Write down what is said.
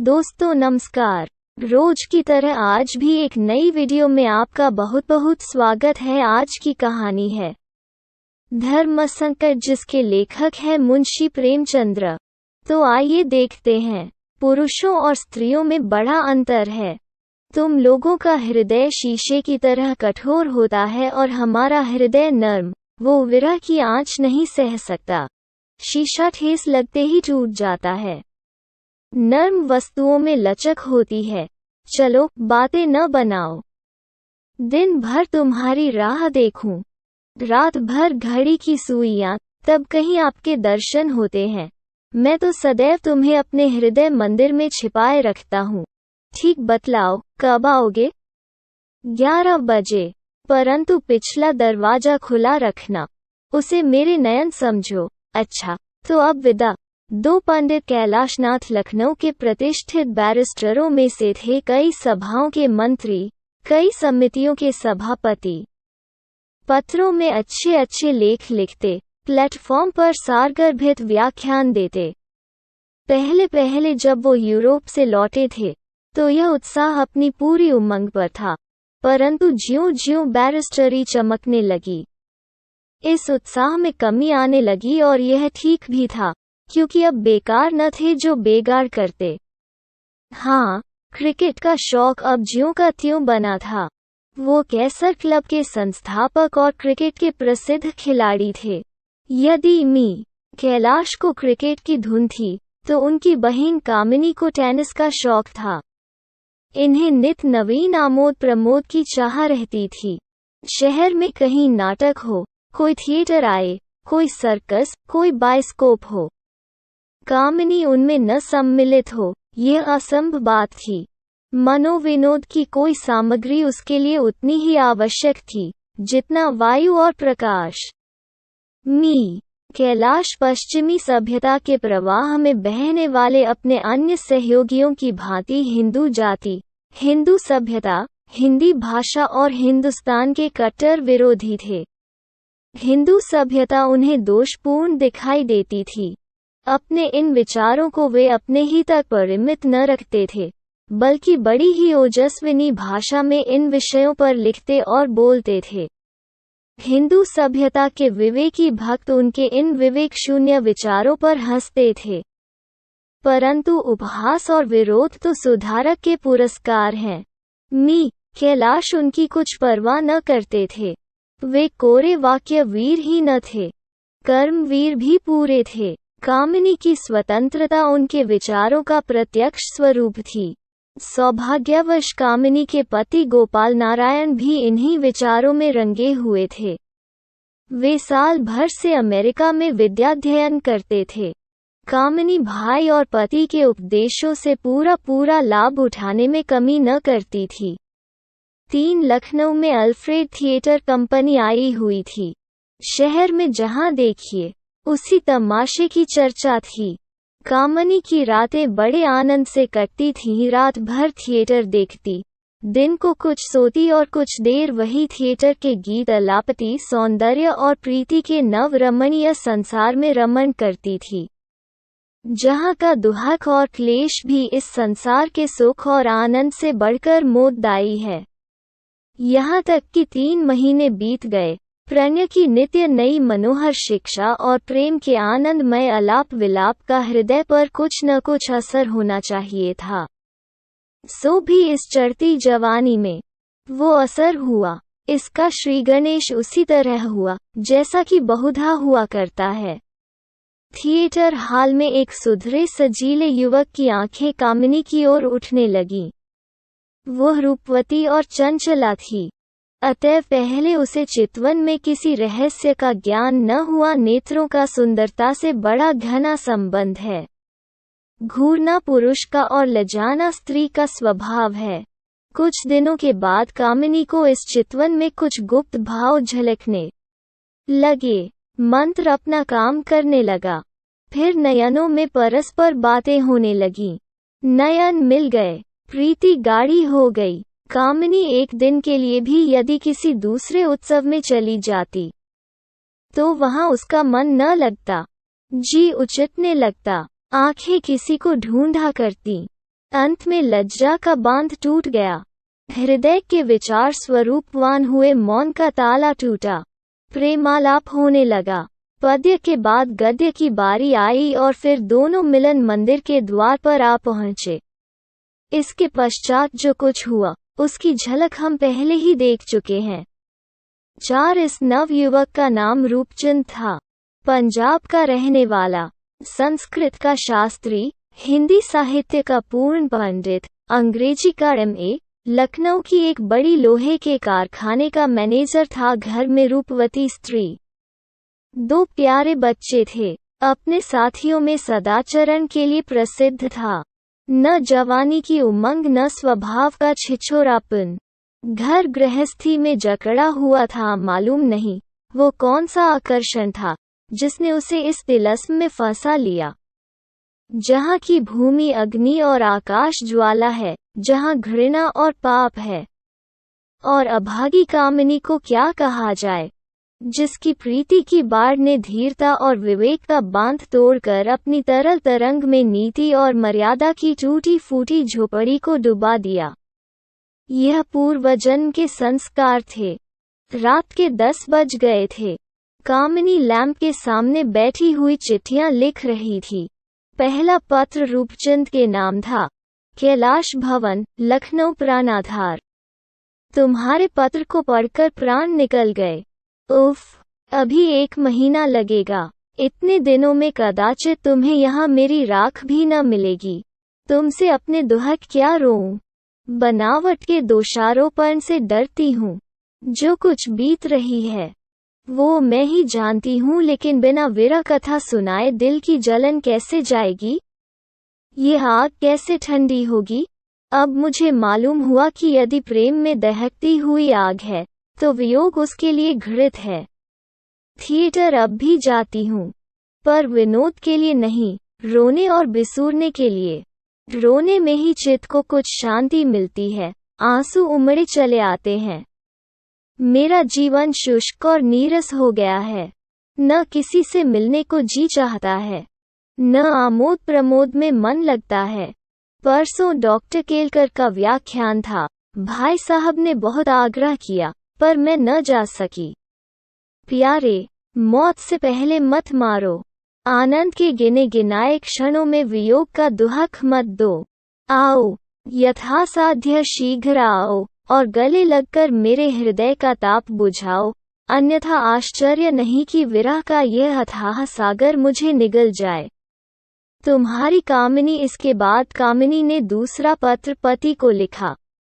दोस्तों नमस्कार। रोज की तरह आज भी एक नई वीडियो में आपका बहुत बहुत स्वागत है। आज की कहानी है धर्म संकट, जिसके लेखक है मुंशी प्रेमचंद्र। तो आइए देखते हैं। पुरुषों और स्त्रियों में बड़ा अंतर है। तुम लोगों का हृदय शीशे की तरह कठोर होता है और हमारा हृदय नर्म, वो विरह की आंच नहीं सह सकता। शीशा ठेस लगते ही टूट जाता है। नर्म वस्तुओं में लचक होती है। चलो बातें न बनाओ। दिन भर तुम्हारी राह देखूं, रात भर घड़ी की सुइयां, तब कहीं आपके दर्शन होते हैं। मैं तो सदैव तुम्हें अपने हृदय मंदिर में छिपाए रखता हूँ। ठीक बतलाओ, कब आओगे? 11 बजे। परंतु पिछला दरवाजा खुला रखना, उसे मेरे नयन समझो। अच्छा, तो अब विदा। 2 पंडित कैलाशनाथ लखनऊ के प्रतिष्ठित बैरिस्टरों में से थे, कई सभाओं के मंत्री, कई समितियों के सभापति। पत्रों में अच्छे अच्छे लेख लिखते, प्लेटफॉर्म पर सारगर्भित व्याख्यान देते। पहले पहले जब वो यूरोप से लौटे थे तो यह उत्साह अपनी पूरी उमंग पर था, परंतु ज्यों-ज्यों बैरिस्टरी चमकने लगी, इस उत्साह में कमी आने लगी। और यह ठीक भी था, क्योंकि अब बेकार न थे जो बेगार करते। हाँ, क्रिकेट का शौक अब ज्यों का त्यों बना था। वो कैसर क्लब के संस्थापक और क्रिकेट के प्रसिद्ध खिलाड़ी थे। यदि मी कैलाश को क्रिकेट की धुन थी, तो उनकी बहन कामिनी को टेनिस का शौक था। इन्हें नित नवीन आमोद प्रमोद की चाह रहती थी। शहर में कहीं नाटक हो, कोई थिएटर आए, कोई सर्कस, कोई बाइस्कोप हो, कामिनी उनमें न सम्मिलित हो, यह असंभव बात थी। मनोविनोद की कोई सामग्री उसके लिए उतनी ही आवश्यक थी जितना वायु और प्रकाश। मी कैलाश पश्चिमी सभ्यता के प्रवाह में बहने वाले अपने अन्य सहयोगियों की भांति हिंदू जाति, हिंदू सभ्यता, हिंदी भाषा और हिंदुस्तान के कट्टर विरोधी थे। हिंदू सभ्यता उन्हें दोषपूर्ण दिखाई देती थी। अपने इन विचारों को वे अपने ही तक परिमित न रखते थे, बल्कि बड़ी ही ओजस्विनी भाषा में इन विषयों पर लिखते और बोलते थे। हिंदू सभ्यता के विवेकी भक्त उनके इन विवेक शून्य विचारों पर हंसते थे। परंतु उपहास और विरोध तो सुधारक के पुरस्कार हैं। मी कैलाश उनकी कुछ परवाह न करते थे। वे कोरे वाक्य वीर ही न थे, कर्मवीर भी पूरे थे। कामिनी की स्वतंत्रता उनके विचारों का प्रत्यक्ष स्वरूप थी। सौभाग्यवश कामिनी के पति गोपाल नारायण भी इन्हीं विचारों में रंगे हुए थे। वे साल भर से अमेरिका में विद्याध्ययन करते थे। कामिनी भाई और पति के उपदेशों से पूरा लाभ उठाने में कमी न करती थी। 3 लखनऊ में अल्फ्रेड थिएटर कंपनी आई हुई थी। शहर में जहां देखिए उसी तमाशे की चर्चा थी। कामिनी की रातें बड़े आनंद से कटती थीं। रात भर थिएटर देखती, दिन को कुछ सोती और कुछ देर वही थिएटर के गीत आलापती सौंदर्य और प्रीति के नव रमणीय संसार में रमण करती थी, जहाँ का दुहक और क्लेश भी इस संसार के सुख और आनंद से बढ़कर मोददायी है। यहाँ तक कि 3 महीने बीत गए। प्रणय की नित्य नई मनोहर शिक्षा और प्रेम के आनंदमय आलाप विलाप का हृदय पर कुछ न कुछ असर होना चाहिए था। सो भी इस चढ़ती जवानी में वो असर हुआ। इसका श्री गणेश उसी तरह हुआ जैसा कि बहुधा हुआ करता है। थिएटर हॉल में एक सुधरे सजीले युवक की आंखें कामिनी की ओर उठने लगीं। वह रूपवती और चंचला थी, अतः पहले उसे चितवन में किसी रहस्य का ज्ञान न हुआ। नेत्रों का सुंदरता से बड़ा घना संबंध है। घूरना पुरुष का और लजाना स्त्री का स्वभाव है। कुछ दिनों के बाद कामिनी को इस चितवन में कुछ गुप्त भाव झलकने लगे। मंत्र अपना काम करने लगा। फिर नयनों में परस्पर बातें होने लगीं। नयन मिल गए, प्रीति गाढ़ी हो गई। कामिनी एक दिन के लिए भी यदि किसी दूसरे उत्सव में चली जाती तो वहां उसका मन न लगता, जी उचटने लगता, आंखें किसी को ढूंढा करती। अंत में लज्जा का बांध टूट गया। हृदय के विचार स्वरूपवान हुए, मौन का ताला टूटा, प्रेमालाप होने लगा। पद्य के बाद गद्य की बारी आई और फिर दोनों मिलन मंदिर के द्वार पर आ पहुंचे। इसके पश्चात जो कुछ हुआ उसकी झलक हम पहले ही देख चुके हैं। 4 इस नवयुवक का नाम रूपचंद था। पंजाब का रहने वाला, संस्कृत का शास्त्री, हिंदी साहित्य का पूर्ण पंडित, अंग्रेजी का MA, लखनऊ की एक बड़ी लोहे के कारखाने का मैनेजर था। घर में रूपवती स्त्री, 2 प्यारे बच्चे थे। अपने साथियों में सदाचरण के लिए प्रसिद्ध था। न जवानी की उमंग न स्वभाव का छिछोरापन। घर गृहस्थी में जकड़ा हुआ था। मालूम नहीं वो कौन सा आकर्षण था जिसने उसे इस तिलिस्म में फंसा लिया, जहाँ की भूमि अग्नि और आकाश ज्वाला है, जहाँ घृणा और पाप है। और अभागी कामिनी को क्या कहा जाए, जिसकी प्रीति की बाढ़ ने धीरता और विवेक का बांध तोड़कर अपनी तरल तरंग में नीति और मर्यादा की टूटी फूटी झोपड़ी को डुबा दिया। यह पूर्व जन्म के संस्कार थे। रात के 10 बज गए थे। कामिनी लैंप के सामने बैठी हुई चिट्ठियां लिख रही थी। पहला पत्र रूपचंद के नाम था, कैलाश भवन, लखनऊ प्राणाधार। तुम्हारे पत्र को पढ़कर प्राण निकल गए। उफ, अभी 1 महीना लगेगा। इतने दिनों में कदाचित तुम्हें यहाँ मेरी राख भी न मिलेगी। तुमसे अपने दुहक क्या रोऊं। बनावट के दोषारोपण से डरती हूँ। जो कुछ बीत रही है वो मैं ही जानती हूँ, लेकिन बिना विरह कथा सुनाए दिल की जलन कैसे जाएगी? ये आग कैसे ठंडी होगी? अब मुझे मालूम हुआ कि यदि प्रेम में दहकती हुई आग है तो वियोग उसके लिए घृत है। थिएटर अब भी जाती हूँ, पर विनोद के लिए नहीं, रोने और बिसूरने के लिए। रोने में ही चित्त को कुछ शांति मिलती है। आंसू उमड़े चले आते हैं। मेरा जीवन शुष्क और नीरस हो गया है। न किसी से मिलने को जी चाहता है, न आमोद प्रमोद में मन लगता है। परसों डॉक्टर केलकर का व्याख्यान था। भाई साहब ने बहुत आग्रह किया, पर मैं न जा सकी। प्यारे, मौत से पहले मत मारो। आनंद के गिने गिनाए क्षणों में वियोग का दुहक मत दो। आओ, यथासाध्य शीघ्र आओ और गले लगकर मेरे हृदय का ताप बुझाओ, अन्यथा आश्चर्य नहीं कि विरह का यह अथाह सागर मुझे निगल जाए। तुम्हारी कामिनी। इसके बाद कामिनी ने दूसरा पत्र पति को लिखा।